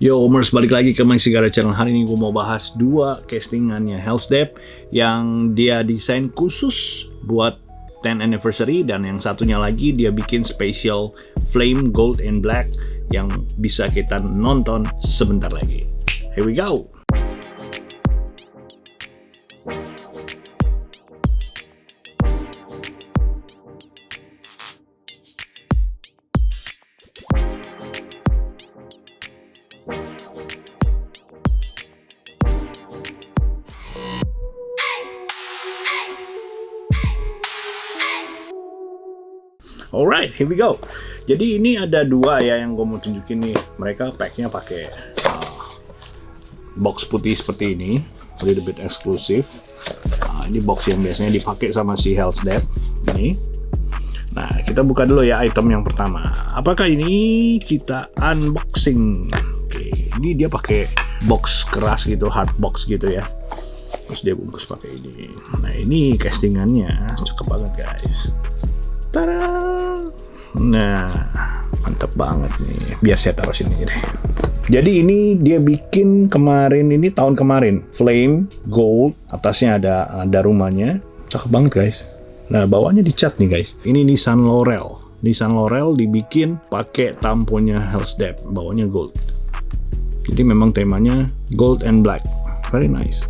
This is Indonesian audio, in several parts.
Yo, Omers, balik lagi ke My Cigar Channel. Hari ini gue mau bahas dua castingannya Hellsdep yang dia desain khusus buat 10th anniversary, dan yang satunya lagi dia bikin special flame gold and black yang bisa kita nonton sebentar lagi. Here we go. Alright, here we go. Jadi ini ada dua ya yang gue mau tunjukin nih. Mereka packnya pakai box putih seperti ini, a little bit eksklusif. Ini box yang biasanya dipakai sama si Hellsdep ini. Nah, kita buka dulu ya item yang pertama. Apakah ini? Kita unboxing. Oke, ini dia pakai box keras gitu, hard box gitu ya. Terus dia bungkus pakai ini. Nah, ini castingannya cakep banget guys. Tada! Nah, mantap banget nih. Biar saya taruh sini deh. Jadi ini dia bikin kemarin, ini tahun kemarin. Flame gold, atasnya ada rumahnya. Cakep banget guys. Nah, bawahnya dicat nih guys. Ini Nissan Laurel. Nissan Laurel dibikin pakai tamponnya Hellsdep, bawahnya gold. Jadi memang temanya gold and black. Very nice.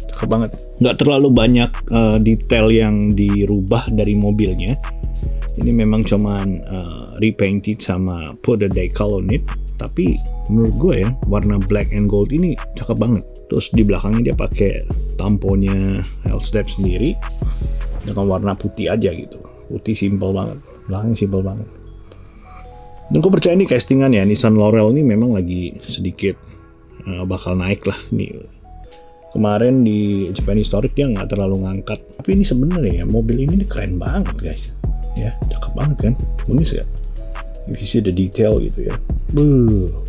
Cakep banget. Nggak terlalu banyak detail yang dirubah dari mobilnya. Ini memang cuman repainted sama put a decal on it. Tapi menurut gue ya, warna black and gold ini cakep banget. Terus di belakangnya dia pakai tamponnya Hellsdep sendiri dengan warna putih aja gitu. Putih simple banget. Belakangnya simple banget. Dan gue percaya ini castingan ya, Nissan Laurel ini memang lagi sedikit bakal naik lah nih. Kemarin di Japan Historic dia nggak terlalu ngangkat. Tapi ini sebenarnya ya, mobil ini keren banget guys. Ya, cakep banget kan? Bagus ya? You see the detail gitu ya.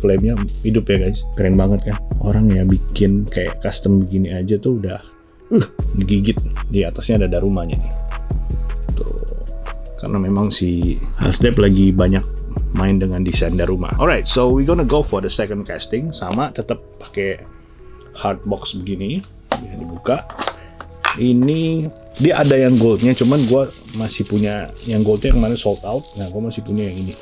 Flame-nya hidup ya guys. Keren banget kan? Orang ya bikin kayak custom begini aja tuh udah digigit. Di atasnya ada darumanya nih. Tuh. Karena memang si Hellsdep lagi banyak main dengan desain daruma. Alright, so we gonna go for the second casting. Sama, tetap pakai hard box begini. Bisa dibuka. Ini dia ada yang goldnya, cuman gue masih punya yang goldnya yang kemarin sold out. Nah, gue masih punya yang ini.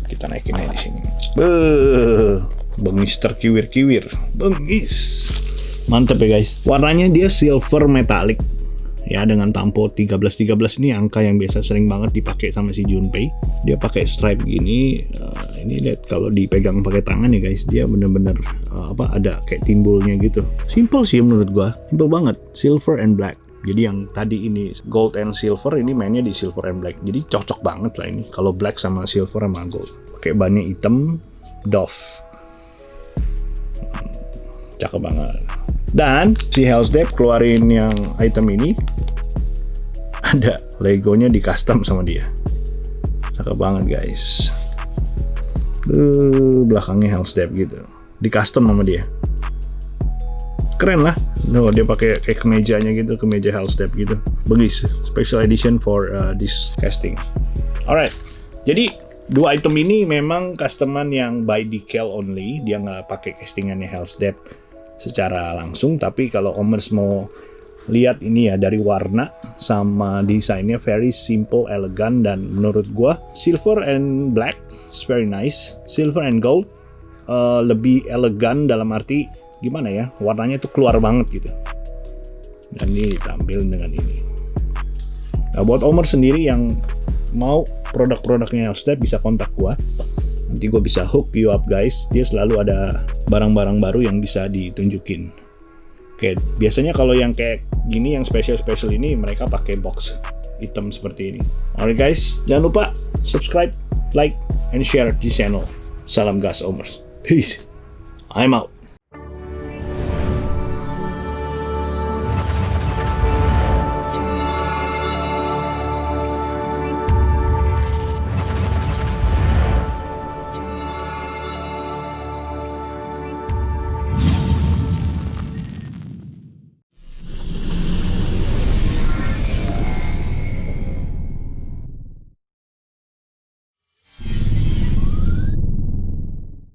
Kita naikin aja di sini. Bengis terkiwir-kiwir, bengis. Mantep ya guys. Warnanya dia silver metallic. Ya, dengan tampo 1313 ini angka yang biasa sering banget dipakai sama si Junpei. Dia pakai stripe gini. Ini lihat kalau dipegang pakai tangan ya guys, dia bener-bener ada kayak timbulnya gitu. Simple sih menurut gua, simple banget. Silver and black. Jadi yang tadi ini gold and silver, ini mainnya di silver and black. Jadi cocok banget lah ini kalau black sama silver sama gold. Pakai bannya hitam, doff. Cakep banget. Dan si Hellsdep keluarin yang item ini, ada legonya di custom sama dia. Cakep banget guys. Belakangnya Hellsdep gitu, di custom sama dia. Keren lah. Dia pakai kayak kemejanya gitu, kemeja Hellsdep gitu. Bagus. Special edition for this casting. Alright. Jadi dua item ini memang customan yang by decal only. Dia nggak pakai castingannya Hellsdep secara langsung, tapi kalau Omers mau lihat ini ya dari warna sama desainnya very simple, elegan, dan menurut gua silver and black is very nice. Silver and gold lebih elegan dalam arti gimana ya, warnanya tuh keluar banget gitu. Dan ini ditampil dengan ini. Nah, buat Omers sendiri yang mau produk-produknya Hellsdep bisa kontak gua. Nanti gue bisa hook you up guys. Dia selalu ada barang-barang baru yang bisa ditunjukin. Kayak biasanya kalau yang kayak gini, yang special ini mereka pakai box hitam seperti ini. Alright guys, jangan lupa subscribe, like, and share di channel. Salam gas Omers. Peace. I'm out.